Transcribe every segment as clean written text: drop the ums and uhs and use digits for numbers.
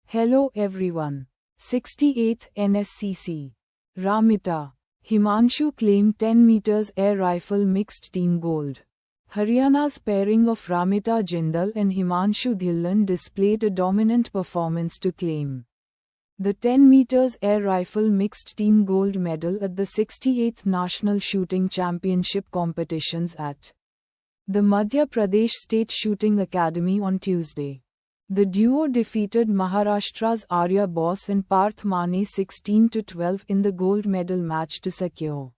Hello everyone. 68th Nscc. Ramita. Himanshu claimed 10 meters air rifle mixed team gold. Haryana's pairing of Ramita Jindal and Himanshu Dhillon displayed a dominant performance to claim the 10 meters air rifle mixed team gold medal at the 68th National Shooting Championship competitions at the Madhya Pradesh State Shooting Academy on Tuesday. The duo defeated Maharashtra's Arya Borse and Parth 16-12 in the gold medal match to secure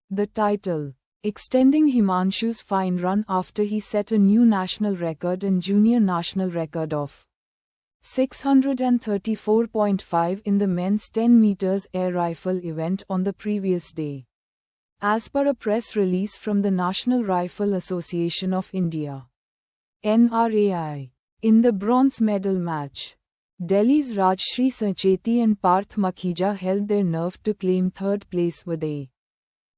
the title, extending Himanshu's fine run after he set a new national record and junior national record of 634.5 in the men's 10 meters air rifle event on the previous day. As per a press release from the National Rifle Association of India, NRAI, in the bronze medal match, Delhi's Rajshree Sancheti and Parth Makhija held their nerve to claim third place with a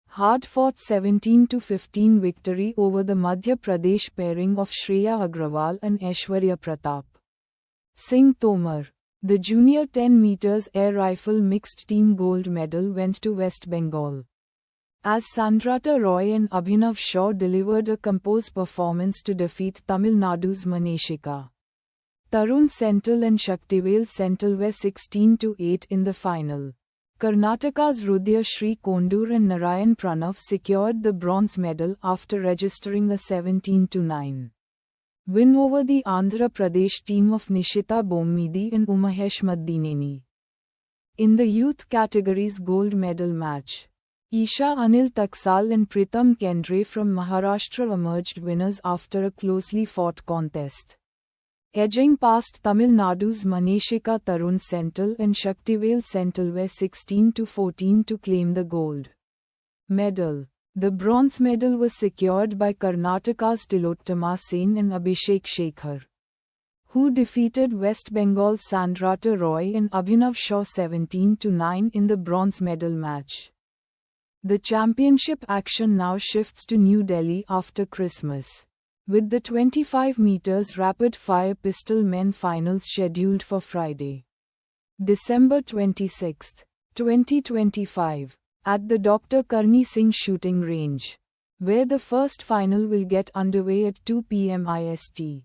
hard-fought 17-15 victory over the Madhya Pradesh pairing of Shreya Agrawal and Aishwary Pratap. Singh Tomar. The junior 10 meters air rifle mixed team gold medal went to West Bengal, as Sandrata Roy and Abhinav Shaw delivered a composed performance to defeat Tamil Nadu's Maneshika Tarun Senthil and Shaktivel Senthil were 16-8 in the final. Karnataka's Rajshree Kondur and Narayan Pranav secured the bronze medal after registering a 17-9 win over the Andhra Pradesh team of Nishita Bommidi and Umahesh Maddineni. In the youth categories gold medal match, Isha Anil Taksal and Pritam Kendre from Maharashtra emerged winners after a closely fought contest, edging past Tamil Nadu's Maneshika Tarun Senthil and Shaktivel Senthil were 16-14 to claim the gold medal. The bronze medal was secured by Karnataka's Tilottama Sen and Abhishek Shekhar, who defeated West Bengal's Sandrata Roy and Abhinav Shaw 17-9 in the bronze medal match. The championship action now shifts to New Delhi after Christmas, with the 25 meters rapid-fire pistol men finals scheduled for Friday, December 26, 2025, at the Dr. Karni Singh shooting range, where the first final will get underway at 2 p.m. IST.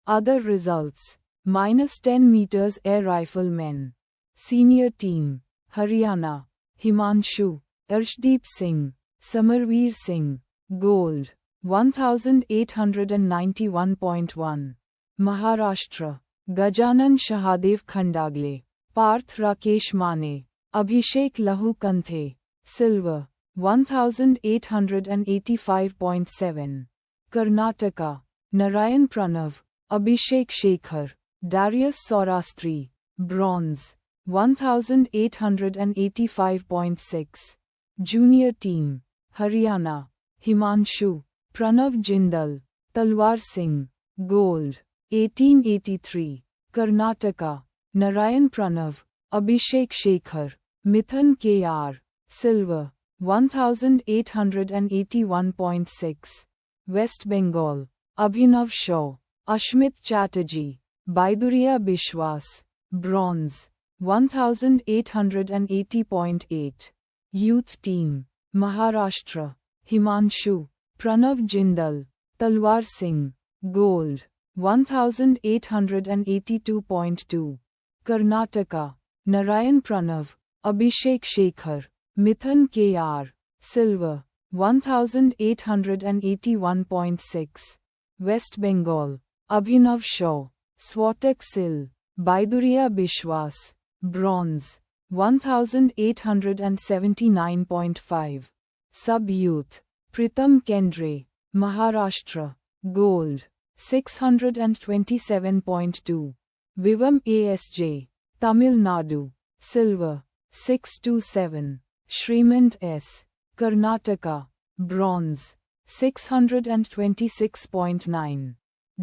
Other results: -10 meters air rifle men. Senior team: Haryana, Himanshu, Arshdeep Singh, Samarveer Singh, gold, 1891.1. Maharashtra, Gajanan Shahadev Khandagle, Parth Rakesh Mane, Abhishek Lahu Kanthe, silver, 1885.7. Karnataka, Narayan Pranav, Abhishek Shekhar, Darius Saurastri, bronze, 1885.6. Junior team: Haryana, Himanshu, Pranav Jindal, Talwar Singh, gold, 1883. Karnataka, Narayan Pranav, Abhishek Shekhar, Mithan K.R., silver, 1881.6. West Bengal, Abhinav Shaw, Ashmit Chatterjee, Baiduriya Bishwas, bronze, 1880.8. Youth team: Maharashtra, Himanshu, Pranav Jindal, Talwar Singh, gold, 1882.2. Karnataka, Narayan Pranav, Abhishek Shekhar, Mithan K.R., silver, 1881.6. West Bengal, Abhinav Shaw, Swatak Sil, Baiduriya Bishwas, bronze, 1879.5. Sub-youth: Pritam Kendre, Maharashtra, gold, 627.2. Vivam ASJ, Tamil Nadu, silver, 627. Shremant S., Karnataka, bronze, 626.9.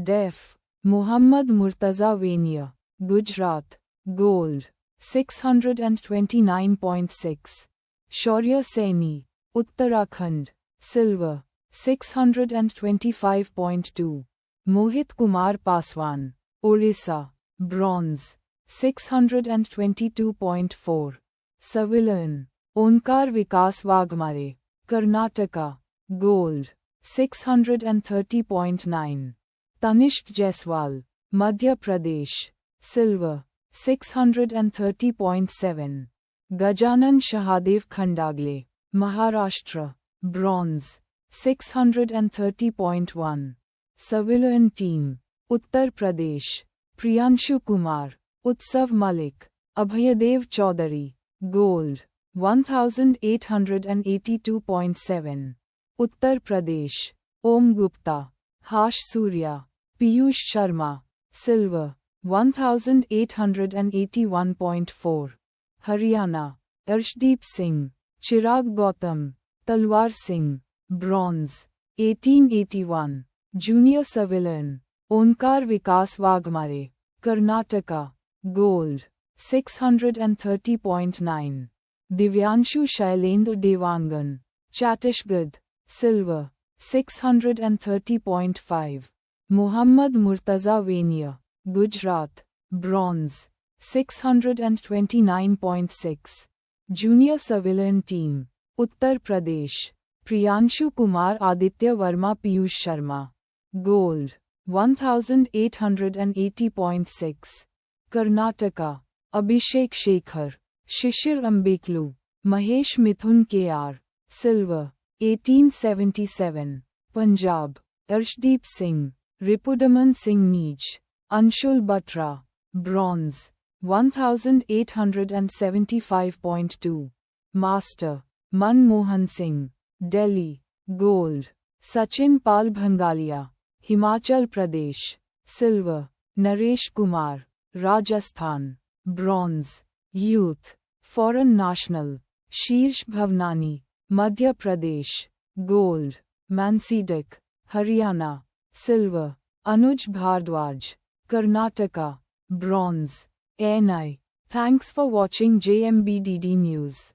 Def. Muhammad Murtaza Vania, Gujarat, gold, 629.6. Shaurya Saini, Uttarakhand, silver, 625.2. Mohit Kumar Paswan, Orissa, bronze, 622.4. Civilian, Onkar Vikas Wagmare, Karnataka, Gold, 630.9. Tanishq Jaiswal, Madhya Pradesh, Silver, 630.7. Gajanan Shahadev Khandagle, Maharashtra, Bronze, 630.1. Civilian Team, Uttar Pradesh, Priyanshu Kumar, Utsav Malik, Abhayadev Chaudhary, Gold, 1882.7. Uttar Pradesh, Om Gupta, Harsh Surya, Piyush Sharma, Silver, 1881.4. Haryana, Arshdeep Singh, Chirag Gautam, Talwar Singh, Bronze, 1881. Junior Civilian, Onkar Vikas Wagmare, Karnataka, Gold, 630.9. Divyanshu Shailendra Devangan, Chhattisgarh, Silver, 630.5. Muhammad Murtaza Venia, Gujarat, Bronze, 629.6. Junior Civilian Team, Uttar Pradesh, Priyanshu Kumar Aditya Verma Piyush Sharma, Gold, 1880.6. Karnataka, Abhishek Shekhar, Shishir Ambeklu, Mahesh Mithun KR, Silver, 1877. Punjab, Arshdeep Singh, Ripudaman Singh Neej, Anshul Batra, Bronze, 1875.2. Master, Manmohan Singh, Delhi, Gold, Sachin Pal Bhangalia, Himachal Pradesh, Silver, Naresh Kumar, Rajasthan, Bronze, Youth, Foreign National, Sheersh Bhavnani, Madhya Pradesh, Gold, Mansidak, Haryana, Silver, Anuj Bhardwaj, Karnataka, Bronze, NI. Thanks for watching JMBDD News.